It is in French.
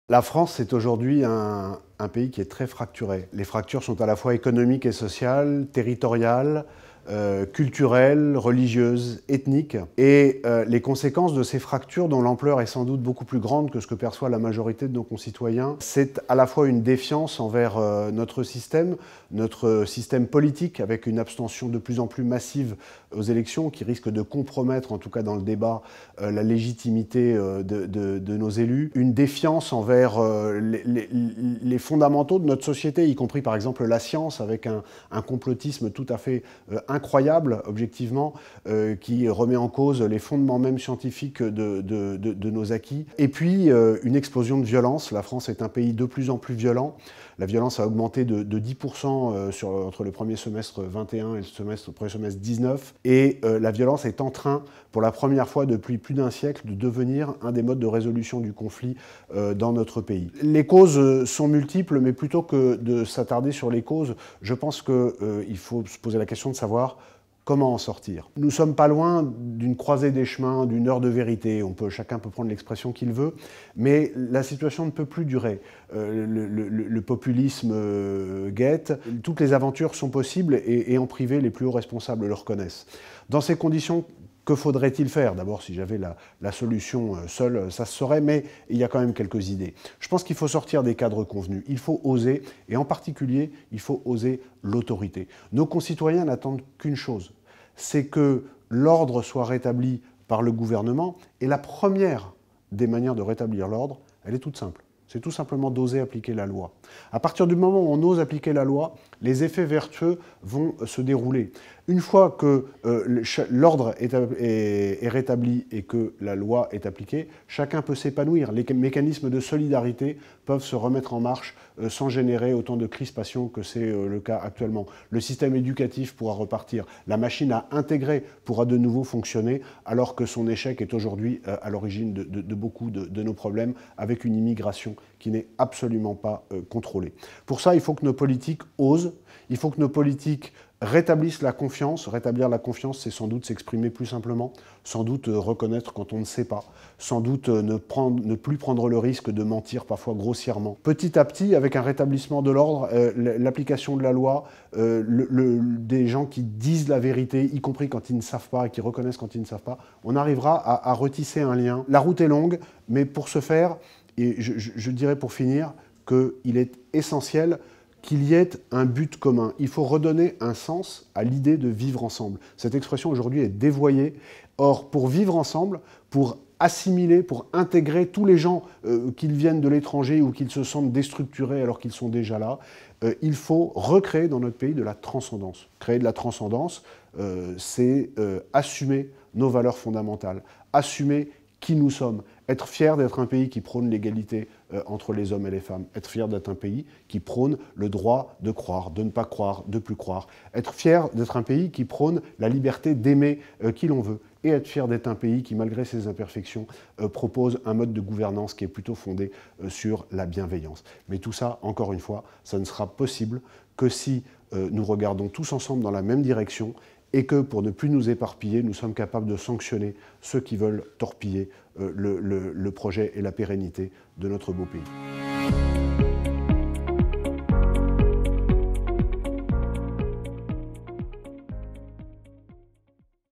La France, c'est aujourd'hui un pays qui est très fracturé. Les fractures sont à la fois économiques et sociales, territoriales, culturelles, religieuses, ethniques. Et les conséquences de ces fractures, dont l'ampleur est sans doute beaucoup plus grande que ce que perçoit la majorité de nos concitoyens, c'est à la fois une défiance envers notre système politique, avec une abstention de plus en plus massive aux élections, qui risque de compromettre, en tout cas dans le débat, la légitimité de nos élus, une défiance envers les fondamentaux de notre société, y compris par exemple la science, avec un complotisme tout à fait incroyable, objectivement, qui remet en cause les fondements même scientifiques de nos acquis. Et puis, une explosion de violence. La France est un pays de plus en plus violent. La violence a augmenté de 10% entre le premier semestre 21 et le premier semestre 19. Et la violence est en train, pour la première fois depuis plus d'un siècle, de devenir un des modes de résolution du conflit dans notre pays. Les causes sont multiples, mais plutôt que de s'attarder sur les causes, je pense qu'il faut se poser la question de savoir comment en sortir. Nous ne sommes pas loin d'une croisée des chemins, d'une heure de vérité. Chacun peut prendre l'expression qu'il veut, mais la situation ne peut plus durer. Le populisme guette. Toutes les aventures sont possibles et en privé, les plus hauts responsables le reconnaissent. Dans ces conditions, que faudrait-il faire? D'abord, si j'avais la solution seule, ça se saurait, mais il y a quand même quelques idées. Je pense qu'il faut sortir des cadres convenus. Il faut oser, et en particulier, il faut oser l'autorité. Nos concitoyens n'attendent qu'une chose, c'est que l'ordre soit rétabli par le gouvernement, et la première des manières de rétablir l'ordre, elle est toute simple. C'est tout simplement d'oser appliquer la loi. À partir du moment où on ose appliquer la loi, les effets vertueux vont se dérouler. Une fois que l'ordre est rétabli et que la loi est appliquée, chacun peut s'épanouir. Les mécanismes de solidarité peuvent se remettre en marche sans générer autant de crispation que c'est le cas actuellement. Le système éducatif pourra repartir. La machine à intégrer pourra de nouveau fonctionner, alors que son échec est aujourd'hui à l'origine de beaucoup de nos problèmes, avec une immigration qui n'est absolument pas contrôlée. Pour ça, il faut que nos politiques osent, il faut que nos politiques rétablissent la confiance. Rétablir la confiance, c'est sans doute s'exprimer plus simplement, sans doute reconnaître quand on ne sait pas, sans doute ne plus prendre le risque de mentir parfois grossièrement. Petit à petit, avec un rétablissement de l'ordre, l'application de la loi, des gens qui disent la vérité, y compris quand ils ne savent pas et qui reconnaissent quand ils ne savent pas, on arrivera à retisser un lien. La route est longue, mais pour ce faire, et je dirais pour finir, qu'il est essentiel qu'il y ait un but commun. Il faut redonner un sens à l'idée de vivre ensemble. Cette expression aujourd'hui est dévoyée. Or, pour vivre ensemble, pour assimiler, pour intégrer tous les gens, qu'ils viennent de l'étranger ou qu'ils se sentent déstructurés alors qu'ils sont déjà là, il faut recréer dans notre pays de la transcendance. Créer de la transcendance, c'est assumer nos valeurs fondamentales, assumer qui nous sommes, être fier d'être un pays qui prône l'égalité entre les hommes et les femmes, être fier d'être un pays qui prône le droit de croire, de ne pas croire, de plus croire, être fier d'être un pays qui prône la liberté d'aimer qui l'on veut, et être fier d'être un pays qui, malgré ses imperfections, propose un mode de gouvernance qui est plutôt fondé sur la bienveillance. Mais tout ça, encore une fois, ça ne sera possible que si nous regardons tous ensemble dans la même direction, et que, pour ne plus nous éparpiller, nous sommes capables de sanctionner ceux qui veulent torpiller le projet et la pérennité de notre beau pays.